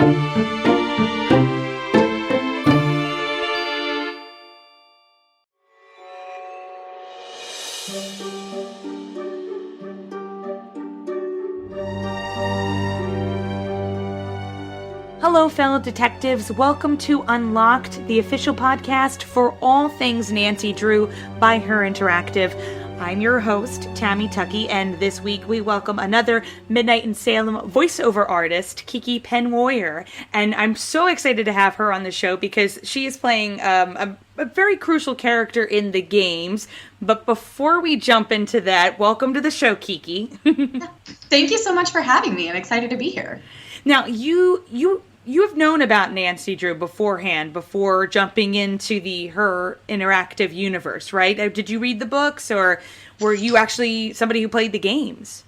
Hello, fellow detectives. Welcome to Unlocked, the official podcast for all things Nancy Drew by Her Interactive. I'm your host, Tammy Tuckey, and this week we welcome another Midnight in Salem voiceover artist, Kiki Penoyer. And I'm so excited to have her on the show because she is playing a very crucial character in the games. But before we jump into that, welcome to the show, Kiki. Thank you so much for having me. I'm excited to be here. Now, you have known about Nancy Drew beforehand, before jumping into Her Interactive universe, right? Did you read the books, or were you actually somebody who played the games?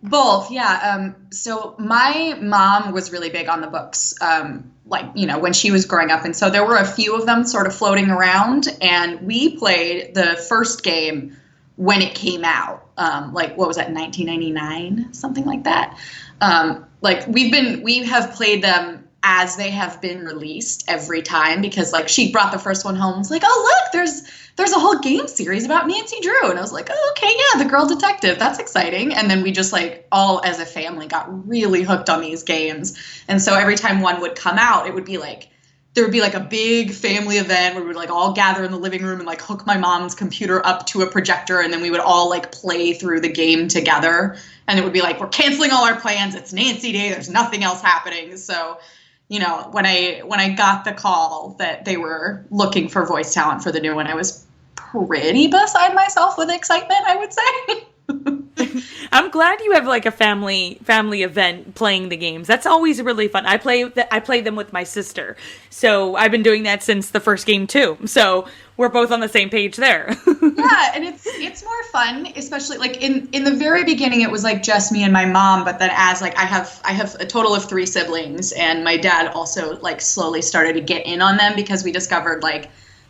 Both, yeah. So my mom was really big on the books, when she was growing up. And so there were a few of them sort of floating around, and we played the first game when it came out. What was that, 1999? Something like that. We have played them as they have been released every time, because she brought the first one home and was like, oh, look, there's a whole game series about Nancy Drew. And I was like, oh, okay, yeah, the girl detective. That's exciting. And then we just all as a family got really hooked on these games. And so every time one would come out, it would be there would be a big family event where we would all gather in the living room and hook my mom's computer up to a projector, and then we would all play through the game together. And it would be we're canceling all our plans. It's Nancy Day. There's nothing else happening. So, when I got the call that they were looking for voice talent for the new one, I was pretty beside myself with excitement, I would say. I'm glad you have a family event playing the games. That's always really fun. I play them with my sister, so I've been doing that since the first game too. So we're both on the same page there. Yeah, and it's more fun, especially in the very beginning. It was just me and my mom, but then as I have a total of 3 siblings, and my dad also slowly started to get in on them, because we discovered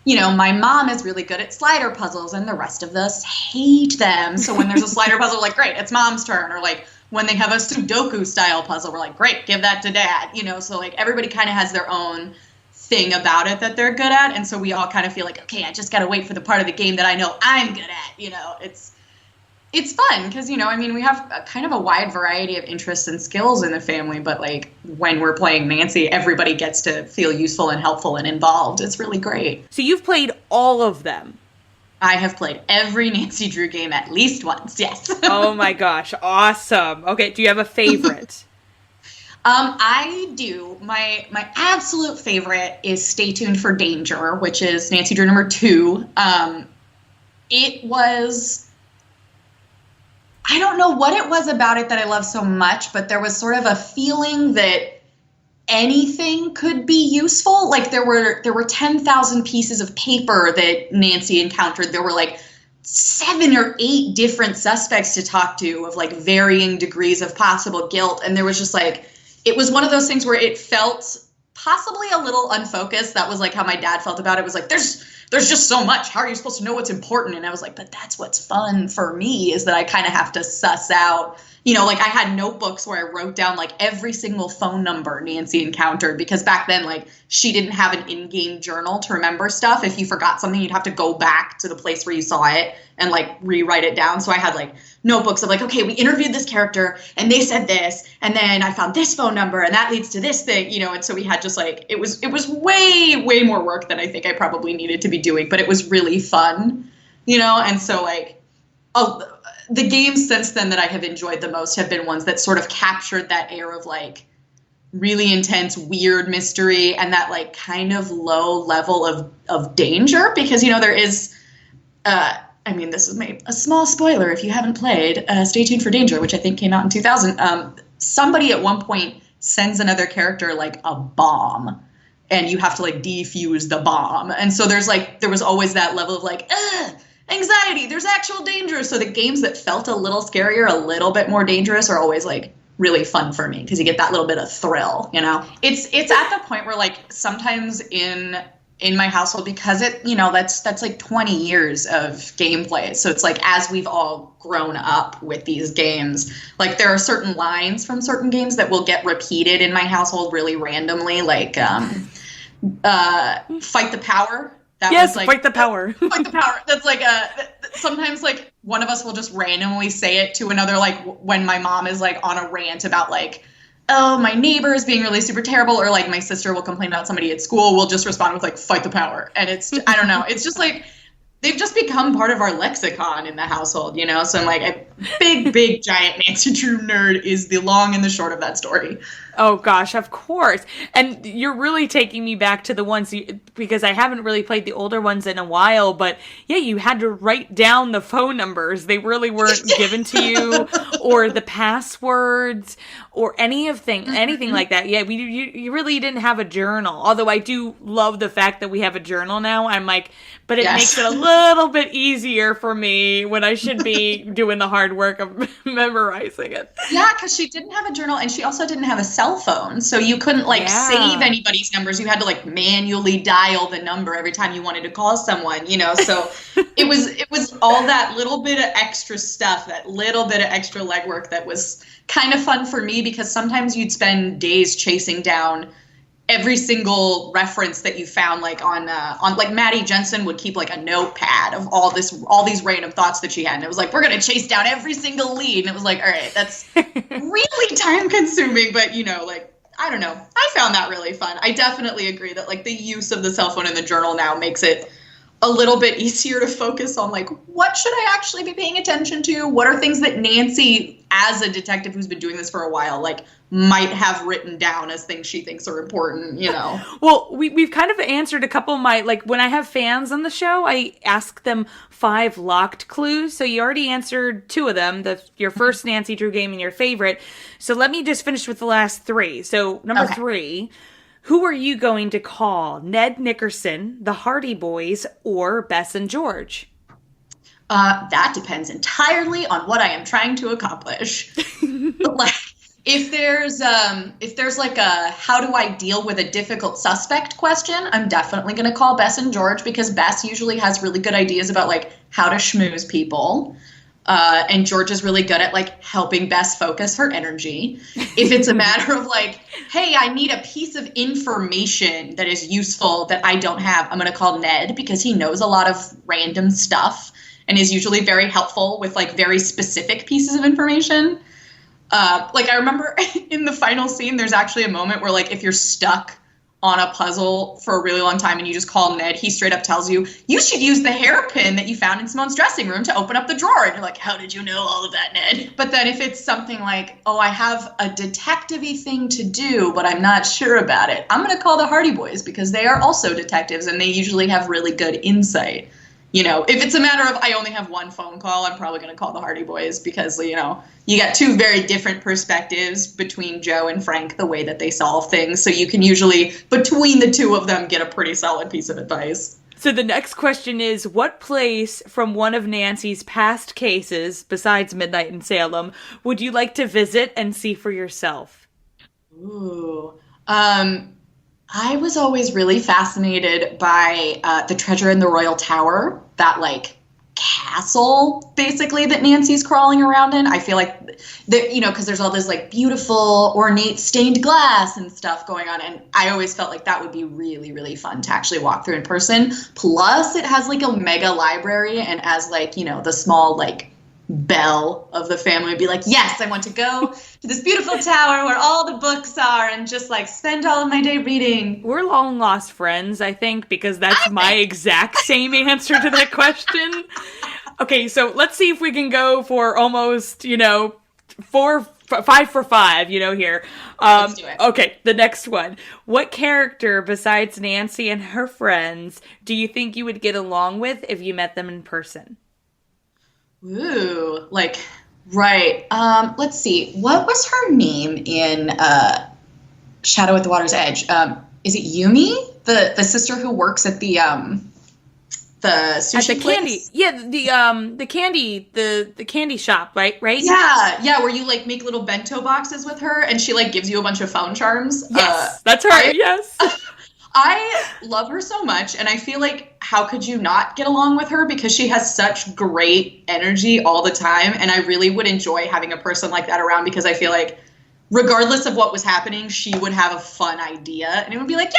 my mom is really good at slider puzzles and the rest of us hate them. So when there's a slider puzzle, great, it's mom's turn. Or when they have a Sudoku style puzzle, we're great, give that to dad. So everybody kind of has their own thing about it that they're good at. And so we all kind of feel okay, I just got to wait for the part of the game that I know I'm good at. It's fun because, we have a kind of a wide variety of interests and skills in the family, but when we're playing Nancy, everybody gets to feel useful and helpful and involved. It's really great. So you've played all of them? I have played every Nancy Drew game at least once, yes. Oh my gosh, awesome. Okay, do you have a favorite? I do. My absolute favorite is Stay Tuned for Danger, which is Nancy Drew number 2. It was... I don't know what it was about it that I love so much, but there was sort of a feeling that anything could be useful. There were 10,000 pieces of paper that Nancy encountered. There were 7 or 8 different suspects to talk to of varying degrees of possible guilt. And there was just it was one of those things where it felt possibly a little unfocused. That was how my dad felt about it. It was there's just so much. How are you supposed to know what's important? And I was but that's what's fun for me, is that I kind of have to suss out, I had notebooks where I wrote down every single phone number Nancy encountered, because back then, she didn't have an in-game journal to remember stuff. If you forgot something, you'd have to go back to the place where you saw it and rewrite it down. So I had notebooks of okay, we interviewed this character and they said this, and then I found this phone number and that leads to this thing, and so we had just it was way more work than I think I probably needed to be doing, but it was really fun, and so the games since then that I have enjoyed the most have been ones that sort of captured that air of really intense, weird mystery and that kind of low level of danger, because there is this is a small spoiler if you haven't played Stay Tuned for Danger, which I think came out in 2000. Somebody at one point sends another character a bomb, and you have to defuse the bomb. And so there's there was always that level of anxiety, there's actual danger. So the games that felt a little scarier, a little bit more dangerous, are always really fun for me, because you get that little bit of thrill, It's at the point where sometimes in in my household because that's like 20 years of gameplay. So it's like, as we've all grown up with these games, like there are certain lines from certain games that will get repeated in my household really randomly, like fight the power. That yes, was like, fight the power. Fight the power. That's like sometimes like one of us will just randomly say it to another, like when my mom is like on a rant about like, oh, my neighbor is being really super terrible, or like my sister will complain about somebody at school, we'll just respond with like fight the power. And it's, I don't know, it's just like they've just become part of our lexicon in the household, you know? So I'm like, a big giant Nancy Drew nerd is the long and the short of that story. Oh gosh, of course. And you're really taking me back to the ones because I haven't really played the older ones in a while, but yeah, you had to write down the phone numbers. They really weren't given to you, or the passwords, or anything like that. Yeah, you really didn't have a journal. Although I do love the fact that we have a journal now. I'm like, but it makes it a little bit easier for me when I should be doing the hard work of memorizing it. Yeah, because she didn't have a journal, and she also didn't have a cell phone, so you couldn't like save anybody's numbers. You had to like manually dial the number every time you wanted to call someone, you know. So it was all that little bit of extra stuff, that little bit of extra legwork that was kind of fun for me, because sometimes you'd spend days chasing down every single reference that you found, like on like Maddie Jensen would keep like a notepad of all these random thoughts that she had, and it was like, we're gonna chase down every single lead, and it was like, all right, that's really time consuming, but you know, like, I don't know, I found that really fun. I definitely agree that like the use of the cell phone in the journal now makes it a little bit easier to focus on like, what should I actually be paying attention to? What are things that Nancy, as a detective who's been doing this for a while, like might have written down as things she thinks are important, you know? Well, we've kind of answered a couple of my, like when I have fans on the show, I ask them 5 locked clues. So you already answered 2 of them, your first Nancy Drew game and your favorite. So let me just finish with the last 3. So number 3, who are you going to call? Ned Nickerson, the Hardy Boys, or Bess and George? That depends entirely on what I am trying to accomplish. But like, if there's like a how do I deal with a difficult suspect question, I'm definitely going to call Bess and George, because Bess usually has really good ideas about like how to schmooze people. And George is really good at like helping Bess focus her energy. If it's a matter of like, hey, I need a piece of information that is useful that I don't have, I'm going to call Ned, because he knows a lot of random stuff and is usually very helpful with like very specific pieces of information. Like I remember in the final scene, there's actually a moment where like if you're stuck on a puzzle for a really long time and you just call Ned, he straight up tells you, you should use the hairpin that you found in Simone's dressing room to open up the drawer. And you're like, how did you know all of that, Ned? But then if it's something like, oh, I have a detective-y thing to do, but I'm not sure about it, I'm going to call the Hardy Boys, because they are also detectives and they usually have really good insight. You know, if it's a matter of I only have one phone call, I'm probably going to call the Hardy Boys, because, you know, you got 2 very different perspectives between Joe and Frank, the way that they solve things. So you can usually, between the 2 of them, get a pretty solid piece of advice. So the next question is, what place from one of Nancy's past cases, besides Midnight in Salem, would you like to visit and see for yourself? Ooh. I was always really fascinated by the Treasure in the Royal Tower, that like castle basically that Nancy's crawling around in. I feel like that, you know, because there's all this like beautiful ornate stained glass and stuff going on, and I always felt like that would be really, really fun to actually walk through in person. Plus it has like a mega library, and as like, you know, the small like belle of the family would be like, yes, I want to go to this beautiful tower where all the books are and just like spend all of my day reading. We're long lost friends, I think, because that's my exact same answer to that question. Okay, so let's see if we can go for almost, you know, 5 for 5, you know, here. Let's do it. Okay, the next one. What character besides Nancy and her friends do you think you would get along with if you met them in person? Ooh, like, right. Let's see. What was her name in Shadow at the Water's Edge? Is it Yumi, the sister who works at the sushi at the place? candy? Yeah, the candy shop, right? Yeah, where you like make little bento boxes with her, and she like gives you a bunch of phone charms. Yes, that's her. Yes. I love her so much, and I feel like how could you not get along with her, because she has such great energy all the time, and I really would enjoy having a person like that around, because I feel like regardless of what was happening, she would have a fun idea, and it would be like,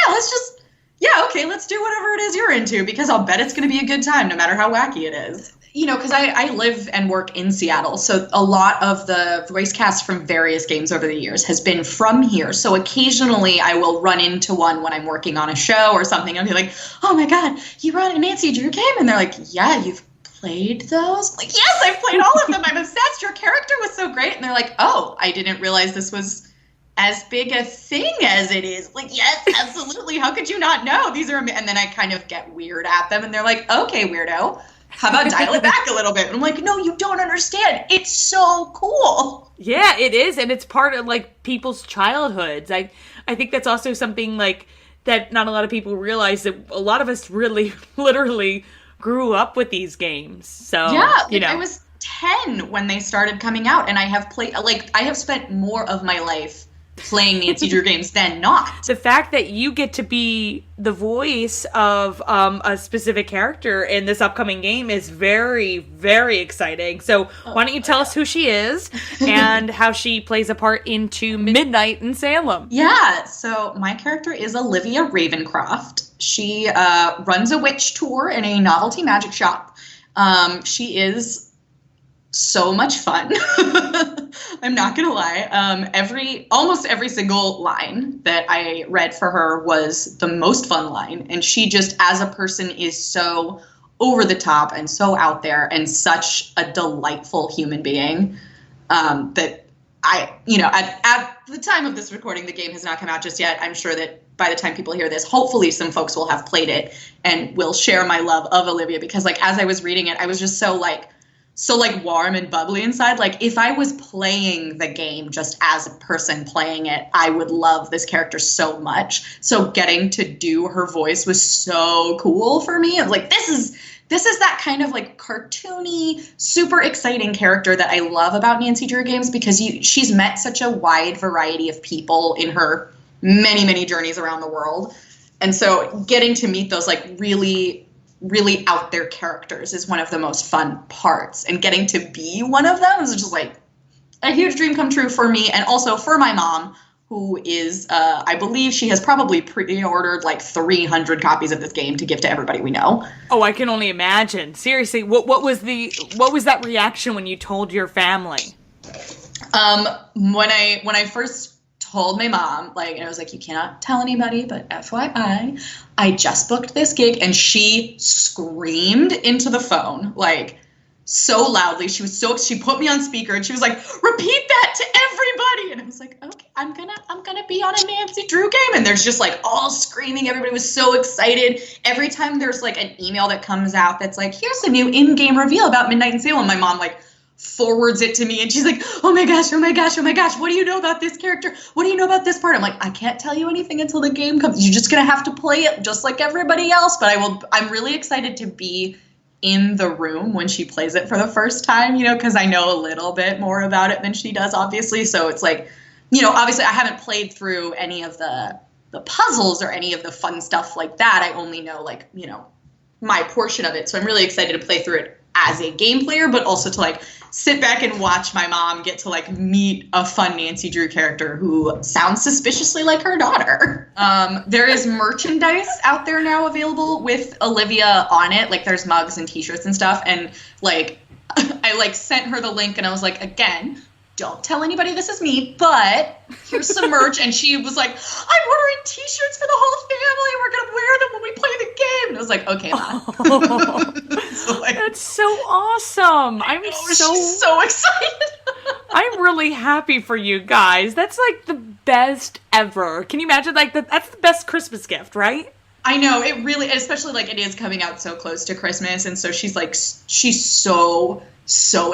okay, let's do whatever it is you're into, because I'll bet it's going to be a good time no matter how wacky it is. You know, because I live and work in Seattle, so a lot of the voice cast from various games over the years has been from here. So occasionally I will run into one when I'm working on a show or something. I'll be like, oh my God, you run a Nancy Drew game? And they're like, yeah, you've played those? I'm like, yes, I've played all of them. I'm obsessed. Your character was so great. And they're like, oh, I didn't realize this was as big a thing as it is. Like, yes, absolutely. How could you not know? These are, and then I kind of get weird at them, and they're like, okay, weirdo. How about dial it back a little bit? And I'm like, no, you don't understand. It's so cool. Yeah, it is. And it's part of, like, people's childhoods. I think that's also something, like, that not a lot of people realize, that a lot of us really, literally grew up with these games. So, yeah, you know. I was 10 when they started coming out, and I have played, like, I have spent more of my life playing Nancy Drew games than not. The fact that you get to be the voice of a specific character in this upcoming game is very, very exciting. So why don't you tell us who she is and how she plays a part into Midnight in Salem? Yeah, so my character is Olivia Ravencroft. She runs a witch tour in a novelty magic shop. She is so much fun. I'm not gonna lie. Almost every single line that I read for her was the most fun line, and she just, as a person, is so over the top and so out there and such a delightful human being, that at the time of this recording, the game has not come out just yet. I'm sure that by the time people hear this, hopefully some folks will have played it and will share my love of Olivia, because, like, as I was reading it, I was just so warm and bubbly inside. Like, if I was playing the game just as a person playing it, I would love this character so much. So getting to do her voice was so cool for me. I was like, this is that kind of, like, cartoony, super exciting character that I love about Nancy Drew games, because she's met such a wide variety of people in her many, many journeys around the world. And so getting to meet those, like, really, really out there characters is one of the most fun parts, and getting to be one of them is just, like, a huge dream come true for me, and also for my mom, who is I believe she has probably pre-ordered like 300 copies of this game to give to everybody we know. Oh, I can only imagine. Seriously, what was that reaction when you told your family? When I first told my mom, like, and I was like, you cannot tell anybody, but FYI, I just booked this gig, and she screamed into the phone, like, so loudly. She put me on speaker, and she was like, repeat that to everybody. And I was like, okay, I'm gonna be on a Nancy Drew game. And there's just, like, all screaming. Everybody was so excited. Every time there's, like, an email that comes out that's like, here's a new in-game reveal about Midnight in Salem, my mom, like, forwards it to me, and she's like, oh my gosh, what do you know about this character? What do you know about this part? I'm like, I can't tell you anything until the game comes. You're just gonna have to play it just like everybody else. But I'm really excited to be in the room when she plays it for the first time, because I know a little bit more about it than she does, obviously. So it's like, obviously I haven't played through any of the puzzles or any of the fun stuff like that. I only know, like, my portion of it. So I'm really excited to play through it as a game player, but also to, like, sit back and watch my mom get to, like, meet a fun Nancy Drew character who sounds suspiciously like her daughter. There is merchandise out there now available with Olivia on it. Like, there's mugs and t-shirts and stuff. And, like, I, like, sent her the link, and I was like, again, don't tell anybody this is me, but here's some merch. And she was like, I'm ordering t-shirts for the whole family. We're going to wear them when we play the game. And I was like, okay, Ma. So, like, that's so awesome. She's so excited. I'm really happy for you guys. That's, like, the best ever. Can you imagine? Like, that's the best Christmas gift, right? I know, it really, especially, like, it is coming out so close to Christmas. And so she's so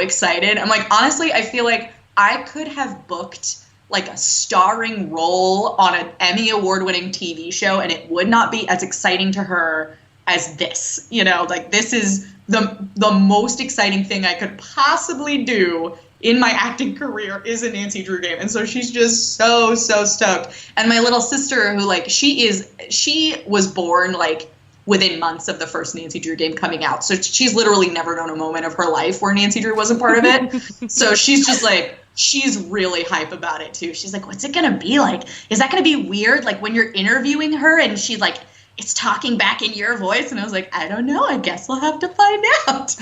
excited. I'm like, honestly, I feel like I could have booked, like, a starring role on an Emmy award-winning TV show, and it would not be as exciting to her as this. Like, this is the most exciting thing I could possibly do in my acting career is a Nancy Drew game. And so she's just so stoked. And my little sister, who like, she was born like within months of the first Nancy Drew game coming out. So she's literally never known a moment of her life where Nancy Drew wasn't part of it. So she's just like, she's really hype about it too. She's like, what's it going to be like? Is that going to be weird? Like when you're interviewing her and she's like, it's talking back in your voice. And I was like, I don't know. I guess we'll have to find out.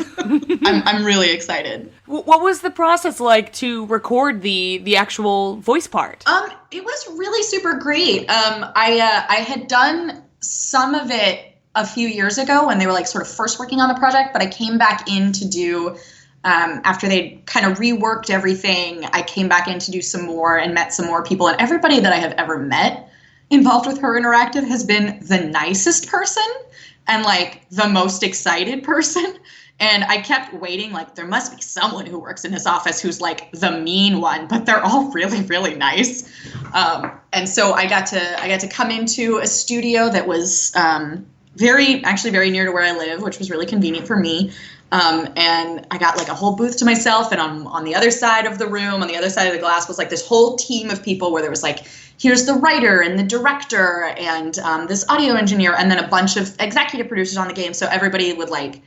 I'm really excited. What was the process like to record the actual voice part? It was really super great. I had done some of it a few years ago when they were like sort of first working on the project, but I came back in to do, after they kind of reworked everything, I came back in to do some more and met some more people, and everybody that I have ever met involved with Her Interactive has been the nicest person and like the most excited person. And I kept waiting, like there must be someone who works in this office who's like the mean one, but they're all really, really nice. And so I got to come into a studio that was very near to where I live, which was really convenient for me. And I got like a whole booth to myself, and on the other side of the room, on the other side of the glass, was like this whole team of people where there was like, here's the writer and the director and this audio engineer, and then a bunch of executive producers on the game. So everybody would like,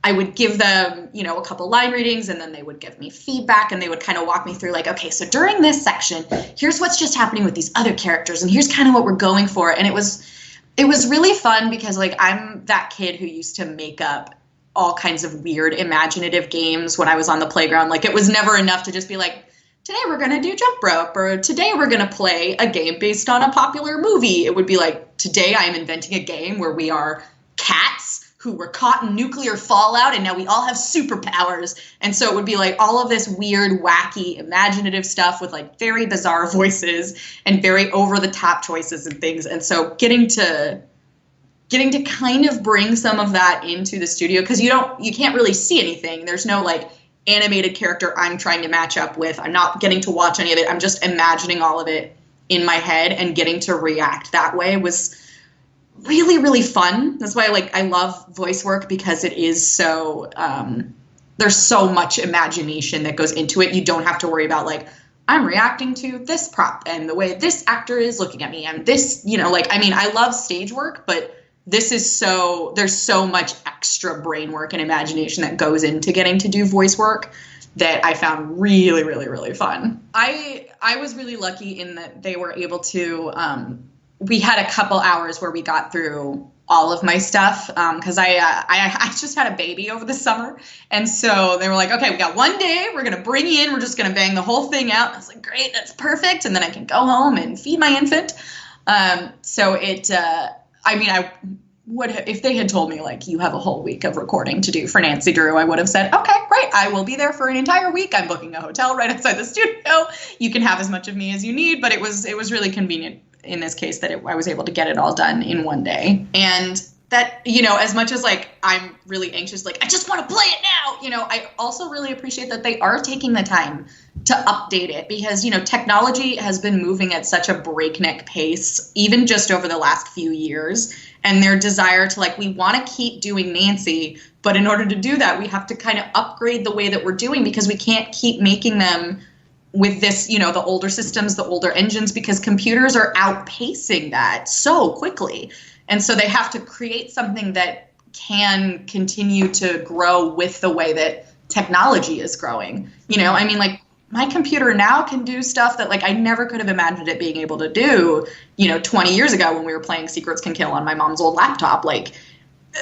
I would give them, you know, a couple line readings, and then they would give me feedback, and they would kind of walk me through like, okay, so during this section, here's what's just happening with these other characters, and here's kind of what we're going for. And it was really fun because like I'm that kid who used to make up all kinds of weird imaginative games when I was on the playground. Like it was never enough to just be like, today we're going to do jump rope, or today we're going to play a game based on a popular movie. It would be like, today I am inventing a game where we are cats who were caught in nuclear fallout and now we all have superpowers. And so it would be like all of this weird, wacky, imaginative stuff with like very bizarre voices and very over the top choices and things. And so getting to kind of bring some of that into the studio, because you can't really see anything. There's no like animated character I'm trying to match up with. I'm not getting to watch any of it. I'm just imagining all of it in my head, and getting to react that way was really, really fun. That's why like I love voice work, because it is so there's so much imagination that goes into it. You don't have to worry about like, I'm reacting to this prop and the way this actor is looking at me and this, you know, like, I mean, I love stage work, but this is there's so much extra brain work and imagination that goes into getting to do voice work that I found really, really, really fun. I was really lucky in that they were able to, we had a couple hours where we got through all of my stuff, because I just had a baby over the summer. And so they were like, okay, we got one day, we're going to bring you in, we're just going to bang the whole thing out. I was like, great, that's perfect. And then I can go home and feed my infant. So it, I mean, I would have, if they had told me like, you have a whole week of recording to do for Nancy Drew, I would have said, okay, great, I will be there for an entire week. I'm booking a hotel right outside the studio. You can have as much of me as you need. But it was really convenient in this case that I was able to get it all done in one day. And that, you know, as much as like I'm really anxious, like I just want to play it now, you know, I also really appreciate that they are taking the time to update it, because, you know, technology has been moving at such a breakneck pace, even just over the last few years. And their desire to like, we want to keep doing Nancy, but in order to do that, we have to kind of upgrade the way that we're doing, because we can't keep making them with this, you know, the older systems, the older engines, because computers are outpacing that so quickly. And so they have to create something that can continue to grow with the way that technology is growing. You know, I mean, like my computer now can do stuff that like I never could have imagined it being able to do, you know, 20 years ago when we were playing Secrets Can Kill on my mom's old laptop. Like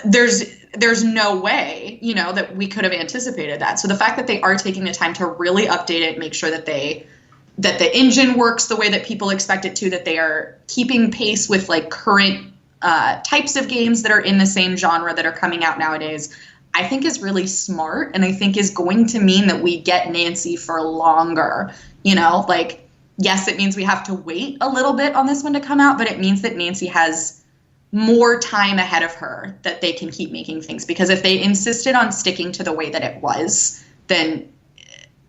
there's no way, you know, that we could have anticipated that. So the fact that they are taking the time to really update it, make sure that that the engine works the way that people expect it to, that they are keeping pace with like current types of games that are in the same genre that are coming out nowadays, I think is really smart, and I think is going to mean that we get Nancy for longer. You know, like, yes, it means we have to wait a little bit on this one to come out, but it means that Nancy has more time ahead of her that they can keep making things. Because if they insisted on sticking to the way that it was, then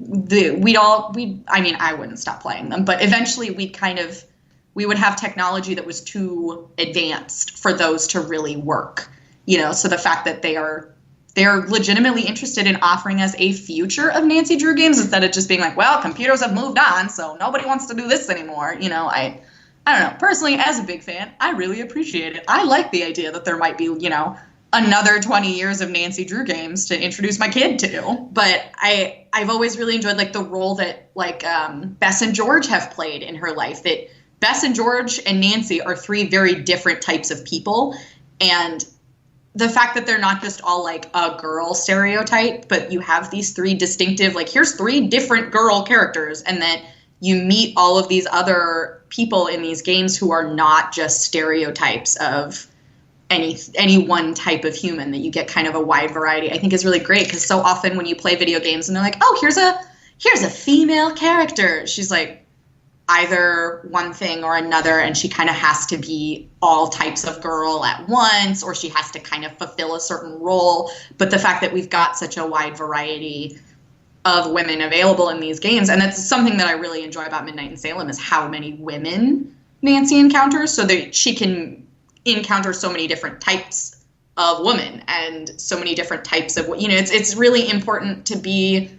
I wouldn't stop playing them, but eventually we would have technology that was too advanced for those to really work, you know? So the fact that they are they're legitimately interested in offering us a future of Nancy Drew games instead of just being like, well, computers have moved on, so nobody wants to do this anymore. You know, I don't know. Personally, as a big fan, I really appreciate it. I like the idea that there might be, you know, another 20 years of Nancy Drew games to introduce my kid to. But I've always really enjoyed, like, the role that, like, Bess and George have played in her life. That Bess and George and Nancy are three very different types of people. And the fact that they're not just all, like, a girl stereotype, but you have these three distinctive, like, here's three different girl characters, and that you meet all of these other people in these games who are not just stereotypes of any one type of human, that you get kind of a wide variety, I think is really great. Because so often when you play video games and they're like, oh, here's a female character, she's like either one thing or another, and she kind of has to be all types of girl at once, or she has to kind of fulfill a certain role. But the fact that we've got such a wide variety of women available in these games, and that's something that I really enjoy about Midnight in Salem, is how many women Nancy encounters, so that she can encounter so many different types of women and so many different types of, you know, it's really important to be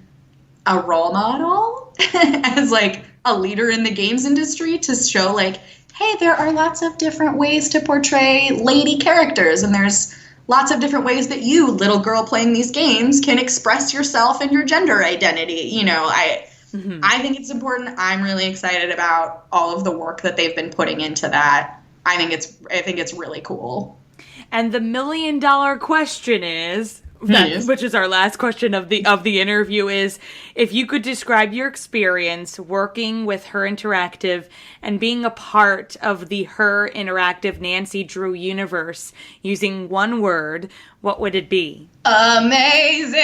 a role model as, like, a leader in the games industry, to show, like, hey, there are lots of different ways to portray lady characters, and there's lots of different ways that you, little girl playing these games, can express yourself and your gender identity. You know, I think it's important. I'm really excited about all of the work that they've been putting into that. I think it's really cool. And the $1 million question is, which is our last question of the interview, is if you could describe your experience working with Her Interactive and being a part of the Her Interactive Nancy Drew universe using one word, what would it be? Amazing.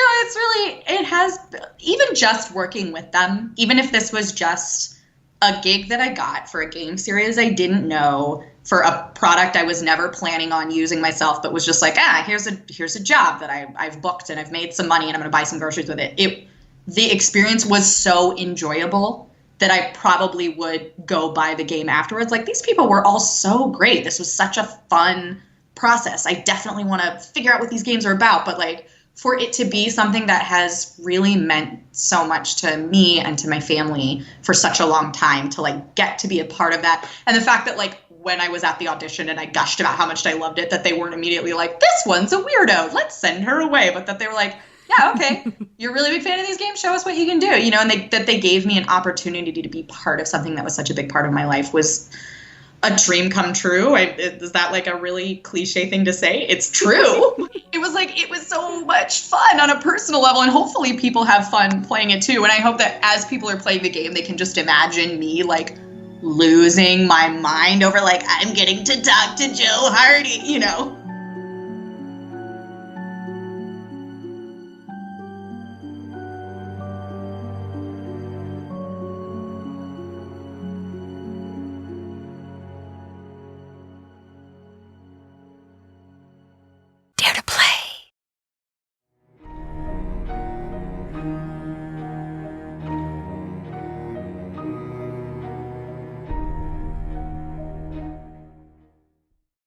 No, it's really, it has, even just working with them, even if this was just a gig that I got for a game series I didn't know, for a product I was never planning on using myself, but was just like, here's a job that I've booked and I've made some money and I'm going to buy some groceries with it. The experience was so enjoyable that I probably would go buy the game afterwards. Like, these people were all so great. This was such a fun process. I definitely want to figure out what these games are about, but, like, for it to be something that has really meant so much to me and to my family for such a long time, to, like, get to be a part of that. And the fact that, like, when I was at the audition and I gushed about how much I loved it, that they weren't immediately like, this one's a weirdo, let's send her away. But that they were like, yeah, okay, you're a really big fan of these games, show us what you can do. You know, and that they gave me an opportunity to be part of something that was such a big part of my life was a dream come true. Is that, like, a really cliche thing to say? It's true. It was so much fun on a personal level, and hopefully people have fun playing it too. And I hope that as people are playing the game, they can just imagine me, like, losing my mind over, like, I'm getting to talk to Joe Hardy, you know.